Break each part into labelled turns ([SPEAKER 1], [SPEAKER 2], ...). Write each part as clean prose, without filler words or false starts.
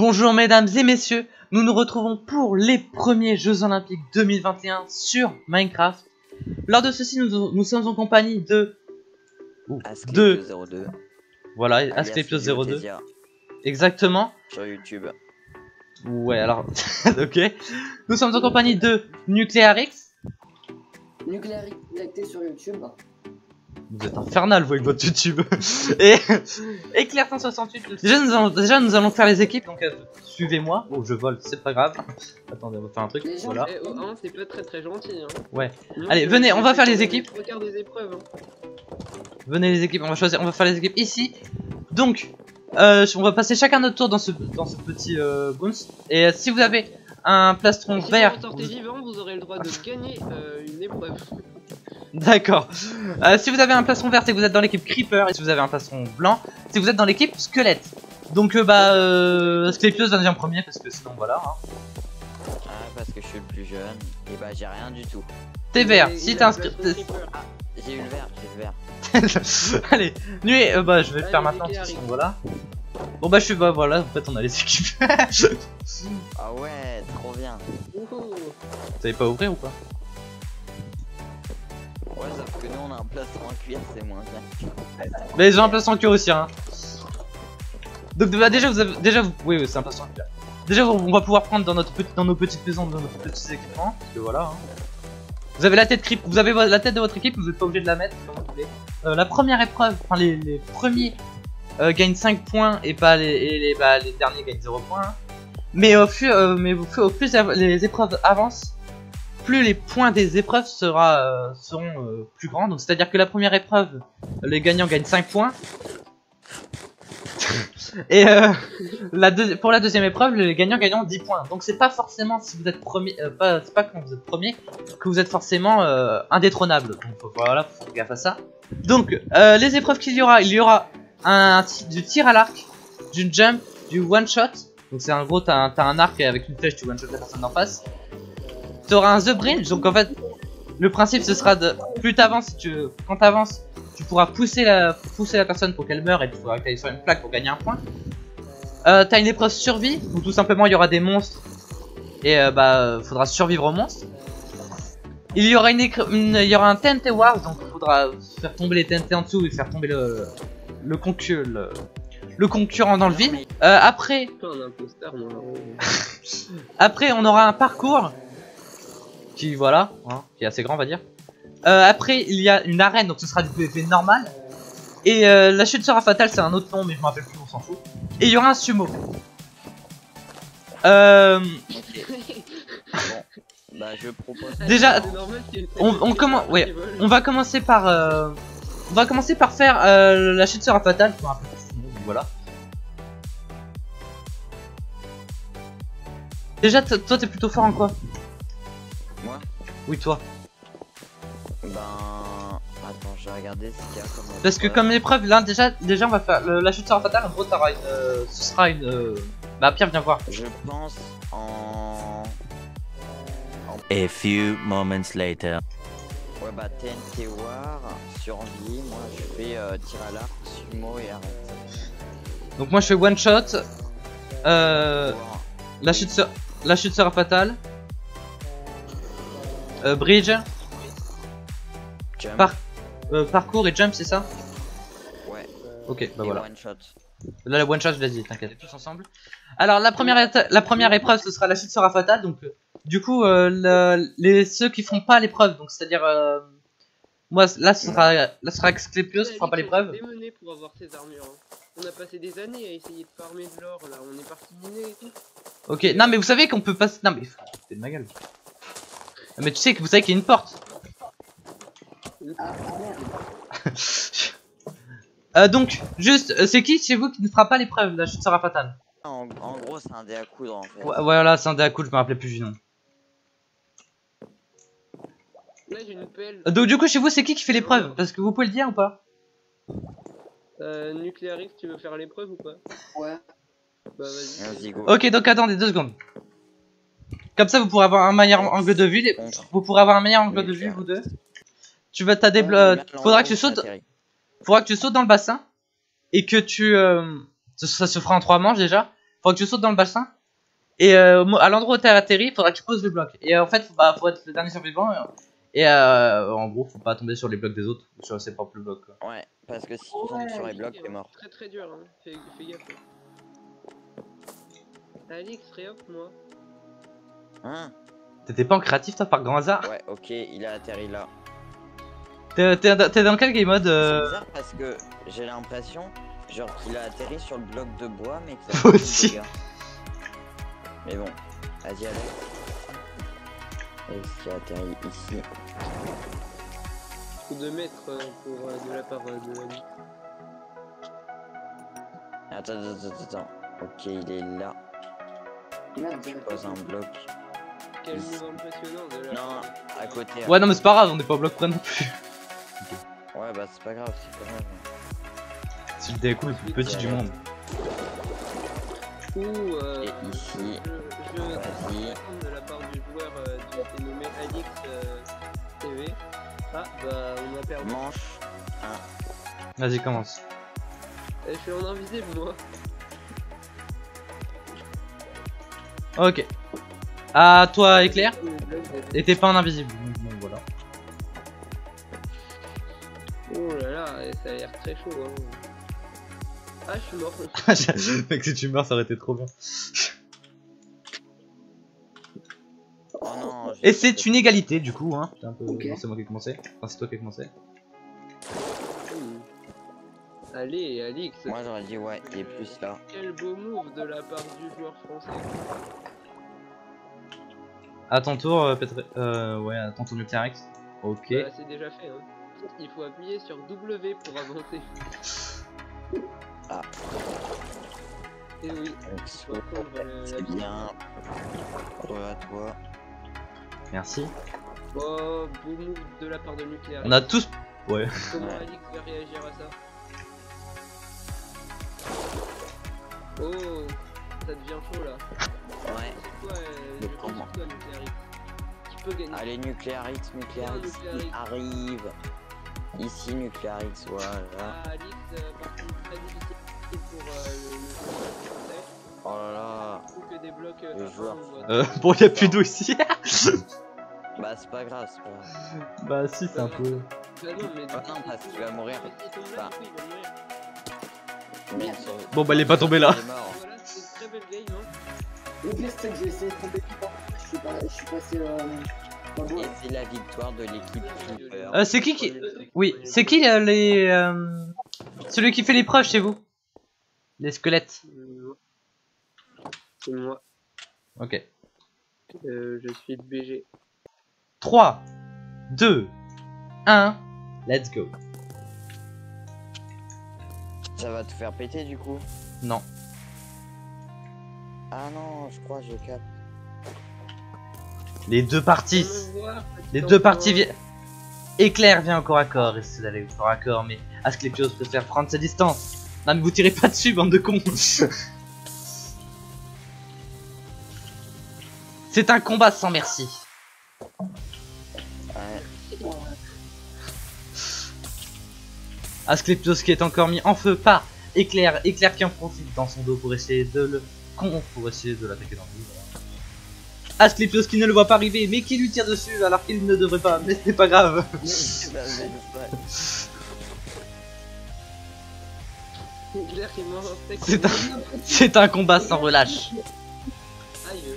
[SPEAKER 1] Bonjour mesdames et messieurs, nous nous retrouvons pour les premiers Jeux Olympiques 2021 sur Minecraft. Lors de ceci, nous sommes en compagnie de...
[SPEAKER 2] Asclepio02.
[SPEAKER 1] Voilà, Asclepio02. Exactement.
[SPEAKER 2] Sur YouTube.
[SPEAKER 1] Ouais, alors... ok. Nous sommes en compagnie de Nuclearix.
[SPEAKER 3] Nuclearix contacté sur YouTube.
[SPEAKER 1] Vous êtes infernal, vous, avec votre YouTube. et Claire168. Déjà, nous allons faire les équipes, donc suivez-moi. Oh, je vole, c'est pas grave. Attendez, on va faire un truc. Voilà.
[SPEAKER 4] C'est pas très gentil. Hein.
[SPEAKER 1] Ouais. Allez, venez, on va faire les équipes.
[SPEAKER 4] Regarde des épreuves. Hein.
[SPEAKER 1] Venez les équipes, on va choisir, on va faire les équipes ici. Donc, on va passer chacun notre tour dans ce petit bounce. Et si vous avez un plastron vert,
[SPEAKER 4] si vous sortez vivant, vous aurez le droit de gagner une épreuve.
[SPEAKER 1] D'accord. Si vous avez un plastron vert, c'est que vous êtes dans l'équipe Creeper. Et si vous avez un plastron blanc, c'est que vous êtes dans l'équipe Squelette. Donc Asclepios va en premier parce que sinon voilà. Hein.
[SPEAKER 2] Ah, parce que je suis le plus jeune. Et bah j'ai rien du tout.
[SPEAKER 1] T'es vert. Si t'es inscrit.
[SPEAKER 2] Ah, j'ai eu le vert,
[SPEAKER 1] Allez, nuée. Je vais le faire maintenant. Voilà. Bon je suis voilà. En fait on a les équipes.
[SPEAKER 2] Ah ouais, trop bien.
[SPEAKER 1] Vous savez pas ouvrir ou quoi?
[SPEAKER 2] Ouais, sauf que nous on a un plastron en cuir, c'est moins bien.
[SPEAKER 1] Mais j'ai un plastron en cuir aussi, hein. Donc déjà vous avez oui c'est un plastron en cuir. Déjà on va pouvoir prendre dans nos petites maisons, dans nos petits équipements, parce que voilà. Hein. Vous avez la tête vous avez la tête de votre équipe, vous n'êtes pas obligé de la mettre comme vous voulez. La première épreuve, enfin les premiers gagnent 5 points et pas les derniers gagnent 0 points. Hein. Mais au plus les épreuves avancent, plus les points des épreuves seront plus grands. Donc c'est à dire que la première épreuve, les gagnants gagnent 5 points. Et pour la deuxième épreuve, les gagnants gagnent 10 points. Donc c'est pas forcément si vous êtes premier, c'est pas quand vous êtes premier que vous êtes forcément indétrônable. Donc voilà, faut faire gaffe à ça. Donc les épreuves qu'il y aura, du tir à l'arc, du jump, du one shot. Donc c'est en gros t'as un arc et avec une flèche tu one shot la personne d'en face. Tu auras un The Bridge, donc en fait le principe ce sera de plus t'avances, quand t'avances tu pourras pousser la personne pour qu'elle meure et tu pourras qu'elle sur une plaque pour gagner un point. T'as une épreuve survie où tout simplement il y aura des monstres et faudra survivre aux monstres. Il y aura il y aura un TNT Wars, donc il faudra faire tomber les TNT en dessous et faire tomber le concurrent dans le vide. Après on aura un parcours qui voilà, hein, qui est assez grand on va dire. Après il y a une arène, donc ce sera du PvP normal. Et la chute sera fatale, c'est un autre nom mais je me rappelle plus, on s'en fout. Et il y aura un sumo.
[SPEAKER 2] Bon, je propose.
[SPEAKER 1] Déjà, on va commencer par faire la chute sera fatale. Je me rappelle plus son nom, donc voilà. Déjà, toi t'es plutôt fort en quoi?
[SPEAKER 2] Moi?
[SPEAKER 1] Oui, toi.
[SPEAKER 2] Attends, je vais regarder ce qu'il y a comme.
[SPEAKER 1] Parce que comme épreuve, là déjà on va faire la chute sera fatale. En gros, ce sera une. Pierre, viens voir.
[SPEAKER 2] Je pense en.
[SPEAKER 5] A few moments later.
[SPEAKER 2] Ouais, TNT War, survie. Moi, je fais tir à l'arc, sumo et arrête.
[SPEAKER 1] Donc moi, je fais one shot. La chute sera fatale. Bridge. Parcours et jump, c'est ça?
[SPEAKER 2] Ouais.
[SPEAKER 1] Ok, voilà.
[SPEAKER 2] One shot.
[SPEAKER 1] Là, la one shot, vas-y, t'inquiète, tous ensemble. Alors, la première épreuve, ce sera la chute sera fatale. Donc, du coup, ceux qui font pas l'épreuve, donc c'est-à-dire, moi, là, ce sera Asclepios qui fera pas l'épreuve.
[SPEAKER 4] Démené pour avoir ces armures. Hein. On a passé des années à essayer de farmer de l'or. Là, on est parti miner et tout.
[SPEAKER 1] Ok, non, mais vous savez qu'on peut passer. Non, mais t'es de ma gueule. Mais tu sais que vous savez qu'il y a une porte. Donc, juste, c'est qui chez vous qui ne fera pas l'épreuve? La chute sera fatale.
[SPEAKER 2] En gros, c'est un dé à coudre en fait.
[SPEAKER 1] Ouais, voilà, c'est un dé à coudre, je me rappelais plus du nom.
[SPEAKER 4] Là, j'ai une pelle.
[SPEAKER 1] Donc, du coup, chez vous, c'est qui fait l'épreuve? Parce que vous pouvez le dire ou pas?
[SPEAKER 4] Nuclearix, tu veux faire l'épreuve ou pas?
[SPEAKER 3] Ouais.
[SPEAKER 4] Bah, vas-y.
[SPEAKER 2] Go.
[SPEAKER 1] Ok, donc attendez 2 secondes. Comme ça, vous pourrez avoir un meilleur angle de vue. Vous pourrez avoir un meilleur angle de vue, vous deux. Tu vas faudra que tu sautes. Faudra que tu sautes dans le bassin et que ça se fera en 3 manches déjà. faut que tu sautes dans le bassin. Et à l'endroit où t'as atterri, faudra que tu poses le bloc. Et en fait, faut être le dernier survivant. Et en gros, faut pas tomber sur les blocs des autres, ou sur ses propres blocs. Quoi.
[SPEAKER 2] Ouais, parce que si tu tombes sur les blocs, t'es mort.
[SPEAKER 4] Très très dur, hein. Fais gaffe. Alix, réop moi.
[SPEAKER 2] Hein?
[SPEAKER 1] T'étais pas en créatif toi par grand hasard?
[SPEAKER 2] Ouais, ok, il a atterri là.
[SPEAKER 1] T'es dans quel game mode
[SPEAKER 2] C'est bizarre parce que j'ai l'impression, genre qu'il a atterri sur le bloc de bois, mais que ça
[SPEAKER 1] Moi
[SPEAKER 2] fait
[SPEAKER 1] aussi.
[SPEAKER 2] des dégâts. Mais bon, vas-y, allez. Est-ce qu'il a atterri ici?
[SPEAKER 4] Coup de mètres pour de la part de Alix.
[SPEAKER 2] Attends. Ok, il est là.
[SPEAKER 3] Merde,
[SPEAKER 2] Je pose un bloc.
[SPEAKER 4] Quel move impressionnant de la
[SPEAKER 2] Non,
[SPEAKER 4] part
[SPEAKER 2] à côté.
[SPEAKER 1] Ouais, non, mais c'est pas grave, on est pas au bloc près non plus.
[SPEAKER 2] Ouais, bah c'est pas grave, c'est pas grave.
[SPEAKER 1] C'est le déco le plus petit du monde.
[SPEAKER 4] Ou
[SPEAKER 2] Et ici,
[SPEAKER 4] je
[SPEAKER 2] vas-y.
[SPEAKER 4] de la part du joueur qui a été nommé Alix TV. Ah bah on a perdu.
[SPEAKER 2] Manche.
[SPEAKER 1] Vas-y, commence.
[SPEAKER 4] Je suis en invisible moi.
[SPEAKER 1] Ok. À toi, Éclair. Et t'es pas en invisible. Donc, bon, voilà.
[SPEAKER 4] Oh là là, ça a l'air très chaud. Hein. Ah, je suis mort.
[SPEAKER 1] Mec, si tu meurs, ça aurait été trop bien.
[SPEAKER 2] Oh non.
[SPEAKER 1] Et c'est une égalité, du coup, hein. C'est un peu...
[SPEAKER 3] Ok.
[SPEAKER 1] Non, c'est moi qui ai commencé. Enfin, c'est toi qui as commencé.
[SPEAKER 4] Allez, Alix.
[SPEAKER 2] Moi j'aurais dit ouais, il est plus là.
[SPEAKER 4] Quel beau move de la part du joueur français.
[SPEAKER 1] À ton tour, ouais, à ton tour Nuclearex. Ok.
[SPEAKER 4] Bah, c'est déjà fait. Hein. Il faut appuyer sur W pour avancer.
[SPEAKER 2] Ah.
[SPEAKER 4] Et oui.
[SPEAKER 2] Donc,
[SPEAKER 4] Faut prendre la
[SPEAKER 2] c'est
[SPEAKER 4] vie.
[SPEAKER 2] bien. À toi.
[SPEAKER 1] Merci.
[SPEAKER 4] Oh, beau move de la part de Nucléaire.
[SPEAKER 1] On a tous... Ouais.
[SPEAKER 4] Comment
[SPEAKER 2] Ouais.
[SPEAKER 4] Alix va réagir à ça? Oh, ça devient chaud là.
[SPEAKER 2] Ouais.
[SPEAKER 4] C'est quoi,
[SPEAKER 2] Le
[SPEAKER 4] je compte
[SPEAKER 2] combat.
[SPEAKER 4] sur toi, Nucléaire. Tu peux gagner.
[SPEAKER 2] Allez, Nuclearix,
[SPEAKER 4] Nuclearix.
[SPEAKER 2] il arrive. Ici, Nuclearix, voilà.
[SPEAKER 4] Ah, Alix, par contre, très difficile pour le français.
[SPEAKER 2] Oh là là.
[SPEAKER 4] Je trouve que des blocs.
[SPEAKER 2] Le joueur.
[SPEAKER 1] Bon, y'a plus d'eau ici.
[SPEAKER 2] Bah, c'est pas grave, c'est pas grave.
[SPEAKER 1] Bah, si, c'est un peu...
[SPEAKER 4] Bah non, mais
[SPEAKER 2] Ah non, parce qu'il va mourir.
[SPEAKER 4] Mais s'il tombe là, du coup, il va mourir.
[SPEAKER 2] Mais
[SPEAKER 1] Bon, bah, il est pas tombé là.
[SPEAKER 2] Il est mort.
[SPEAKER 4] Voilà, c'est une très belle game, hein.
[SPEAKER 3] Le pire, c'est que j'ai essayé de tomber tout en haut. Je suis passé pas beau.
[SPEAKER 2] Et c'est la victoire de l'équipe Flipper.
[SPEAKER 1] C'est qui Oui, c'est qui les... Celui qui fait l'épreuve chez vous? Les squelettes.
[SPEAKER 4] C'est moi.
[SPEAKER 1] Ok.
[SPEAKER 4] Je suis le BG.
[SPEAKER 1] 3, 2, 1, let's go.
[SPEAKER 2] Ça va te faire péter du coup?
[SPEAKER 1] Non.
[SPEAKER 2] Ah non, je crois que je capte.
[SPEAKER 1] Les deux parties.
[SPEAKER 4] Viens me voir, petit
[SPEAKER 1] Les deux
[SPEAKER 4] enfant.
[SPEAKER 1] parties viennent. Éclair vient au corps à corps, essaie d'aller au corps à corps, mais Asclepios préfère prendre sa distance. Non mais vous tirez pas dessus, bande de cons. C'est un combat sans merci.
[SPEAKER 2] Ouais.
[SPEAKER 1] Asclepios qui est encore mis en feu par Éclair, Éclair qui en profite dans son dos pour essayer de le pour essayer de l'attaquer dans le dos. Voilà. Asclepios qui ne le voit pas arriver mais qui lui tire dessus alors qu'il ne devrait pas, mais c'est pas grave.
[SPEAKER 4] Claire qui mord un steak.
[SPEAKER 1] C'est un combat sans relâche.
[SPEAKER 4] Aïe.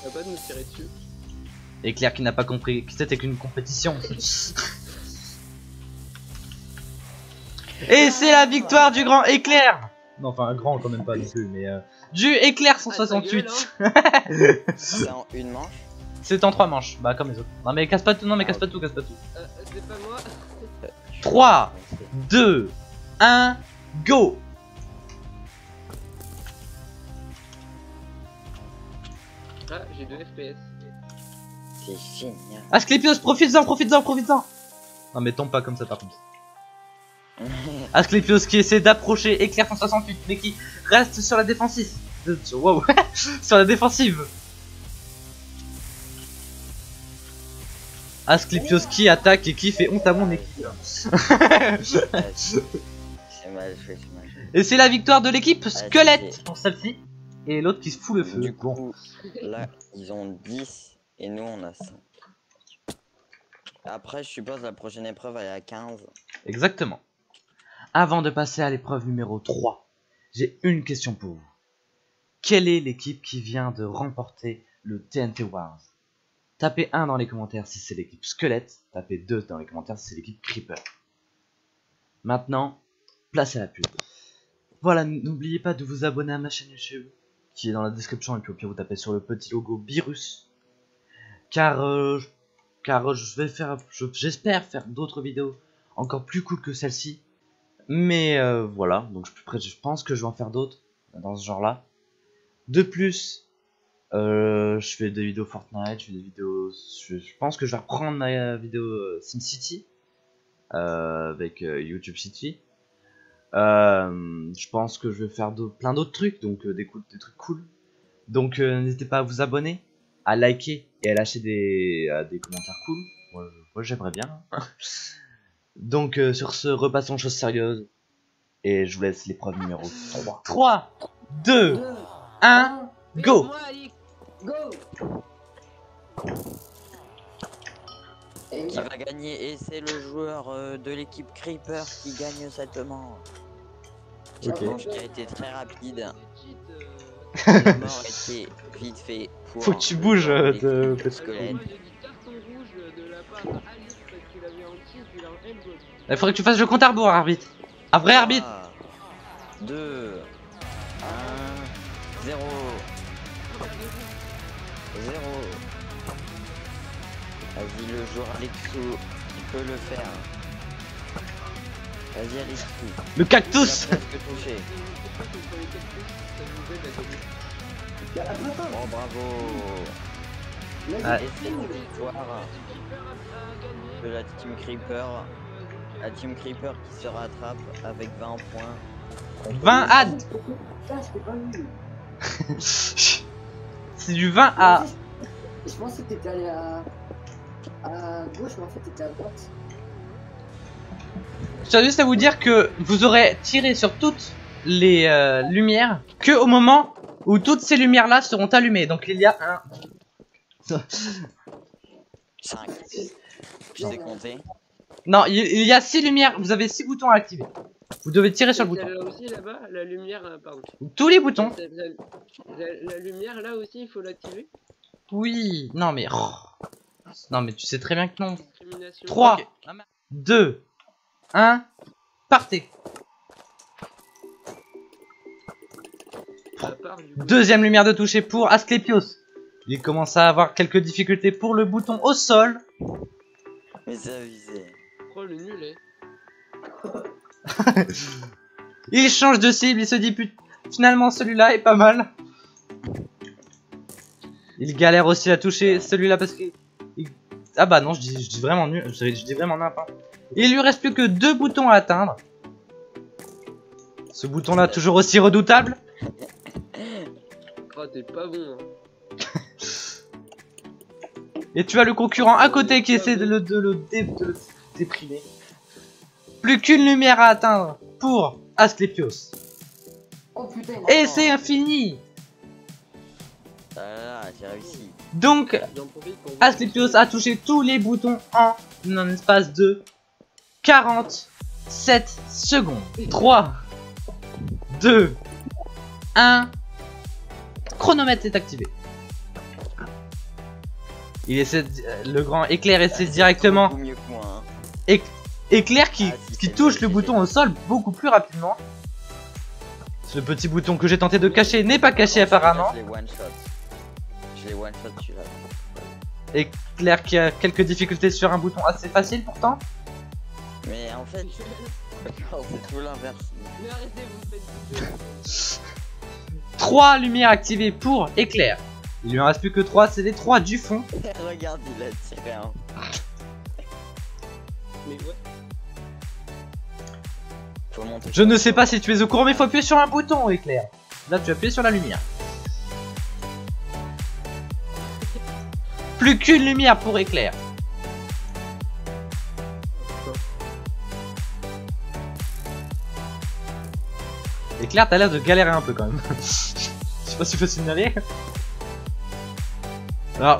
[SPEAKER 4] Va pas de nous tirer dessus.
[SPEAKER 1] Éclair qui n'a pas compris que c'était qu'une compétition. Et c'est la victoire du grand Éclair. Non, enfin, un grand quand même pas non plus, mais du Éclair 168.
[SPEAKER 2] C'est en une manche.
[SPEAKER 1] C'est en 3 manches, bah comme les autres. Non mais casse pas tout, non mais casse pas tout, casse pas tout.
[SPEAKER 4] C'est pas moi.
[SPEAKER 1] 3, 2, 1, go.
[SPEAKER 4] Ah, j'ai 2 FPS.
[SPEAKER 2] C'est génial.
[SPEAKER 1] Asclepios, profites-en, profites-en, profites-en. Non mais tombe pas comme ça par contre. Asclepios qui essaie d'approcher Éclair 168 mais qui reste sur la défensive. Wow. Sur la défensive. Asclepios qui attaque et qui fait honte à mon équipe.
[SPEAKER 2] C'est mal joué, c'est mal joué.
[SPEAKER 1] Et c'est la victoire de l'équipe squelette
[SPEAKER 2] c'est-
[SPEAKER 1] pour celle-ci. Et l'autre qui se fout le feu.
[SPEAKER 2] Du
[SPEAKER 1] Bon.
[SPEAKER 2] coup, là, ils ont 10 et nous, on a 5. Après, je suppose la prochaine épreuve, elle est à 15.
[SPEAKER 1] Exactement. Avant de passer à l'épreuve numéro 3, j'ai une question pour vous. Quelle est l'équipe qui vient de remporter le TNT Wars? Tapez 1 dans les commentaires si c'est l'équipe Squelette, tapez 2 dans les commentaires si c'est l'équipe Creeper. Maintenant, place à la pub. Voilà, n'oubliez pas de vous abonner à ma chaîne YouTube, qui est dans la description, et puis au pire vous tapez sur le petit logo Virus. Car j'espère faire d'autres vidéos encore plus cool que celle-ci. Mais voilà, donc je pense que je vais en faire d'autres dans ce genre-là. De plus, je fais des vidéos Fortnite, je fais des vidéos. Je pense que je vais reprendre ma vidéo SimCity avec YouTube City. Je pense que je vais faire plein d'autres trucs, donc des trucs cool. Donc n'hésitez pas à vous abonner, à liker et à lâcher des commentaires cool. Moi j'aimerais bien. Donc sur ce, repassons aux choses sérieuses. Et je vous laisse l'épreuve numéro 3. 3, 2, 1, go!
[SPEAKER 4] Moi, Alix.
[SPEAKER 3] Go. Et
[SPEAKER 2] Qui va gagner et c'est le joueur de l'équipe Creeper qui gagne cette manche. Une
[SPEAKER 1] Ok.
[SPEAKER 2] manche qui a été très rapide.
[SPEAKER 4] Cheat,
[SPEAKER 2] La mort était vite fait pour.
[SPEAKER 1] Faut que tu bouges de
[SPEAKER 2] Squelette.
[SPEAKER 4] moi, j'ai dit carton rouge de la part d'Alix parce qu'il avait un cheat, il a un elbow.
[SPEAKER 1] Il faudrait que tu fasses le compte à rebours, arbitre. Un vrai arbitre.
[SPEAKER 2] 2, 1, 0. 0. Vas-y, le joueur Alexou, qui peut le faire. Vas-y, Alexou.
[SPEAKER 1] Le cactus.
[SPEAKER 2] Il a presque touché. Oh, bravo.
[SPEAKER 1] Ah.
[SPEAKER 2] Et c'est une victoire de la Team Creeper. La Team Creeper qui se rattrape avec 20 points.
[SPEAKER 1] 20 à...
[SPEAKER 3] Putain, je t'ai pas vu.
[SPEAKER 1] C'est du 20 à...
[SPEAKER 3] Je pensais que t'étais allé à gauche, mais en fait t'étais à droite.
[SPEAKER 1] Je tiens juste à vous dire que vous aurez tiré sur toutes les lumières que au moment où toutes ces lumières là seront allumées. Donc il y a un...
[SPEAKER 2] 5. Je sais compter.
[SPEAKER 1] Non, il y a 6 lumières. Vous avez 6 boutons à activer. Vous devez tirer sur le bouton.
[SPEAKER 4] Celle-là aussi là-bas, la lumière, pardon.
[SPEAKER 1] Tous les boutons.
[SPEAKER 4] La lumière là aussi, il faut l'activer.
[SPEAKER 1] Oui. Non mais... oh. Non mais tu sais très bien que non.
[SPEAKER 4] Discrimination.
[SPEAKER 1] 3,
[SPEAKER 4] Ok.
[SPEAKER 1] 2, 1, partez.
[SPEAKER 4] À part, du coup,
[SPEAKER 1] Deuxième lumière de toucher pour Asclepios. Il commence à avoir quelques difficultés pour le bouton au sol.
[SPEAKER 2] Mais c'est avisé.
[SPEAKER 4] oh, le nul, eh.
[SPEAKER 1] Il change de cible, il se dit finalement celui-là est pas mal. Il galère aussi à toucher celui-là parce que... Ah bah non, je dis vraiment nul, je dis vraiment n'importe. Il lui reste plus que 2 boutons à atteindre. Ce bouton-là toujours aussi redoutable.
[SPEAKER 4] Oh, t'es pas bon, hein.
[SPEAKER 1] Et tu as le concurrent à côté qui essaie de le déprimer. Plus qu'une lumière à atteindre pour Asclepios.
[SPEAKER 3] Oh putain.
[SPEAKER 1] Et c'est infini.
[SPEAKER 2] Ah là là, j'ai réussi.
[SPEAKER 1] Donc,
[SPEAKER 4] J'en profite pour vous.
[SPEAKER 1] Asclepios a touché tous les boutons en un espace de 47 secondes. 3, 2, 1. Chronomètre est activé. Il essaie le grand éclair essaie directement.
[SPEAKER 2] Beaucoup mieux que moi. Hein.
[SPEAKER 1] Éclair qui
[SPEAKER 2] Ah, si, c'est
[SPEAKER 1] touche
[SPEAKER 2] vrai,
[SPEAKER 1] le
[SPEAKER 2] c'est
[SPEAKER 1] bouton
[SPEAKER 2] vrai.
[SPEAKER 1] au sol beaucoup plus rapidement. Ce petit bouton que j'ai tenté de cacher n'est pas caché apparemment.
[SPEAKER 2] Je l'ai one shot. Je l'ai one shot celui-là.
[SPEAKER 1] Éclair qui a quelques difficultés sur un bouton assez facile pourtant.
[SPEAKER 2] Mais en fait, c'est tout l'inverse.
[SPEAKER 4] Mais arrêtez, vous me faites
[SPEAKER 1] 3 lumières activées pour éclair. Il lui en reste plus que 3, c'est les 3 du fond.
[SPEAKER 2] Regarde, il a tiré un.
[SPEAKER 4] Mais ouais.
[SPEAKER 2] Faut monter.
[SPEAKER 1] Je ne sais pas si tu es au courant mais il faut appuyer sur un bouton éclair. Là tu appuies sur la lumière. Plus qu'une lumière pour éclair. Éclair, t'as l'air de galérer un peu quand même. Je sais pas si faut signaler. Alors.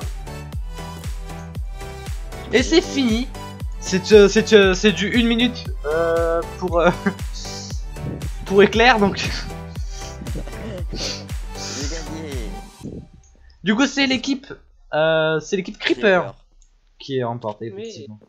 [SPEAKER 1] Et c'est fini. C'est du 1 minute pour Éclair donc.
[SPEAKER 2] J'ai gagné.
[SPEAKER 1] Du coup c'est l'équipe Creeper qui est remportée
[SPEAKER 4] Oui.
[SPEAKER 1] effectivement.